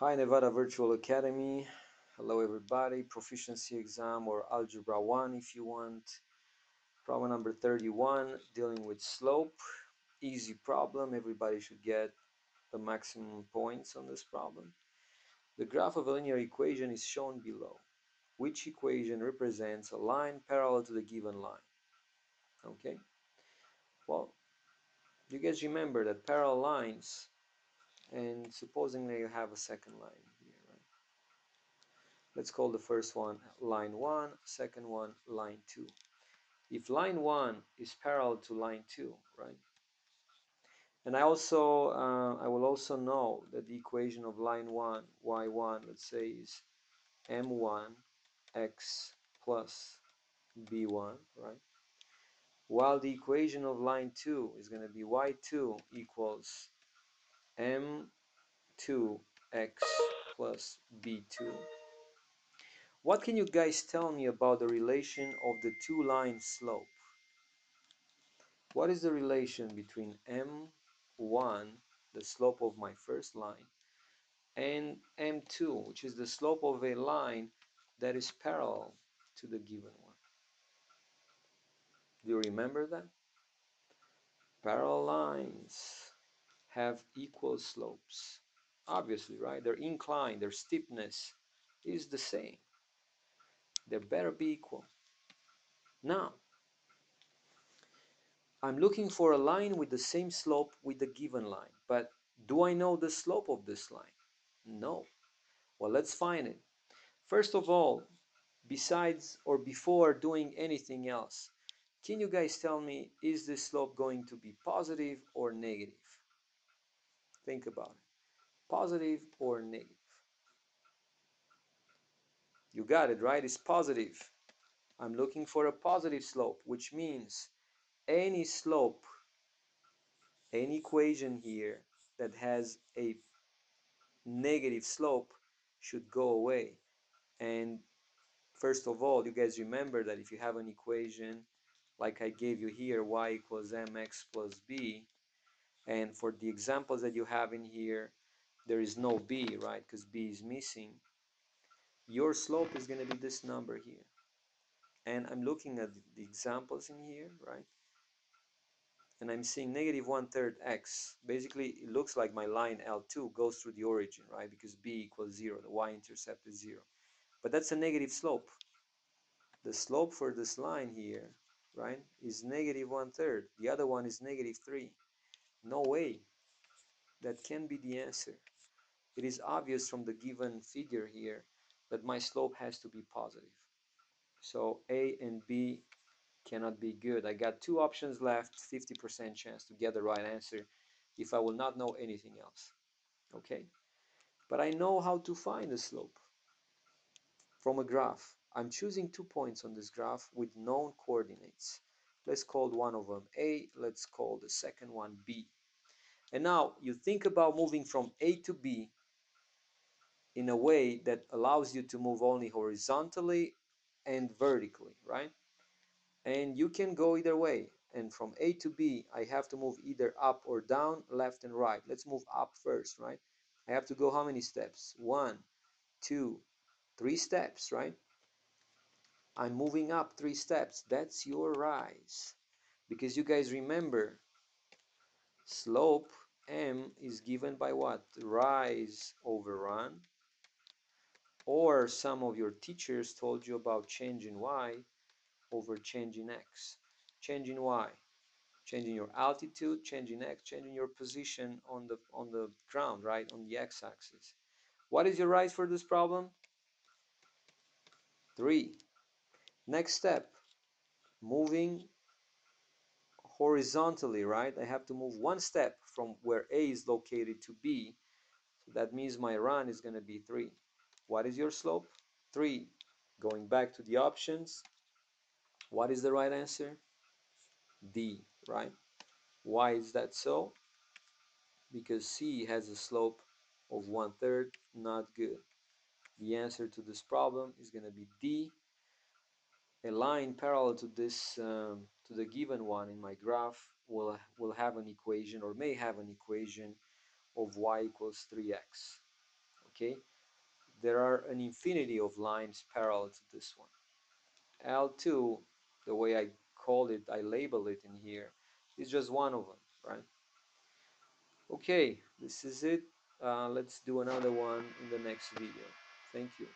Hi Nevada Virtual Academy. Hello everybody. Proficiency exam or Algebra 1 if you want. Problem number 31, dealing with slope. Easy problem. Everybody should get the maximum points on this problem. The graph of a linear equation is shown below. Which equation represents a line parallel to the given line? Okay. Well, you guys remember that parallel lines, and supposing that you have a second line here, right? Let's call the first one line 1, second one line 2. If line 1 is parallel to line 2, right? And I will also know that the equation of line 1, y1, let's say, is m1 x plus b1, right? While the equation of line 2 is going to be y2 equals m2 x plus b2. What can you guys tell me about the relation of the two line slope? What is the relation between m1, the slope of my first line, and m2, which is the slope of a line that is parallel to the given one? Do you remember that? Parallel lines have equal slopes. Obviously, right? Their incline, their steepness is the same. They better be equal. Now, I'm looking for a line with the same slope with the given line, but do I know the slope of this line? No. Well, let's find it. First of all, besides or before doing anything else, can you guys tell me, is this slope going to be positive or negative? Think about it. Positive or negative? You got it, right? It's positive. I'm looking for a positive slope, which means any slope, any equation here that has a negative slope should go away. And first of all, you guys remember that if you have an equation like I gave you here, y equals mx plus b, and for the examples that you have in here, there is no b, right, because b is missing, your slope is going to be this number here. And I'm looking at the examples in here, right, and I'm seeing negative 1/3 x. Basically, it looks like my line L2 goes through the origin, right, because b equals 0, the y-intercept is 0. But that's a negative slope. The slope for this line here, right, is negative 1/3. The other one is negative 3. No way. That can be the answer. It is obvious from the given figure here that my slope has to be positive. So A and B cannot be good. I got two options left, 50% chance to get the right answer if I will not know anything else. Okay? But I know how to find the slope from a graph. I'm choosing 2 points on this graph with known coordinates. Let's call one of them A, let's call the second one B. And now you think about moving from A to B in a way that allows you to move only horizontally and vertically, right? And you can go either way. And from A to B, I have to move either up or down, left and right. Let's move up first, right? I have to go how many steps? 1, 2, 3 steps, right? I'm moving up 3 steps. That's your rise. Because you guys remember, slope m is given by what? Rise over run. Or some of your teachers told you about change in y over change in x. Change in y, changing your altitude, changing x, changing your position on the ground, right, on the x-axis. What is your rise for this problem? 3. Next step, moving horizontally, right? I have to move 1 step from where A is located to B. So that means my run is going to be 3. What is your slope? 3. Going back to the options, what is the right answer? D, right? Why is that so? Because C has a slope of 1/3, not good. The answer to this problem is going to be D. A line parallel to this, to the given one in my graph will have an equation, or may have an equation, of y equals 3x. Okay, there are an infinity of lines parallel to this one. L2, the way I call it, I label it in here, is just one of them, right? Okay, this is it. Let's do another one in the next video. Thank you.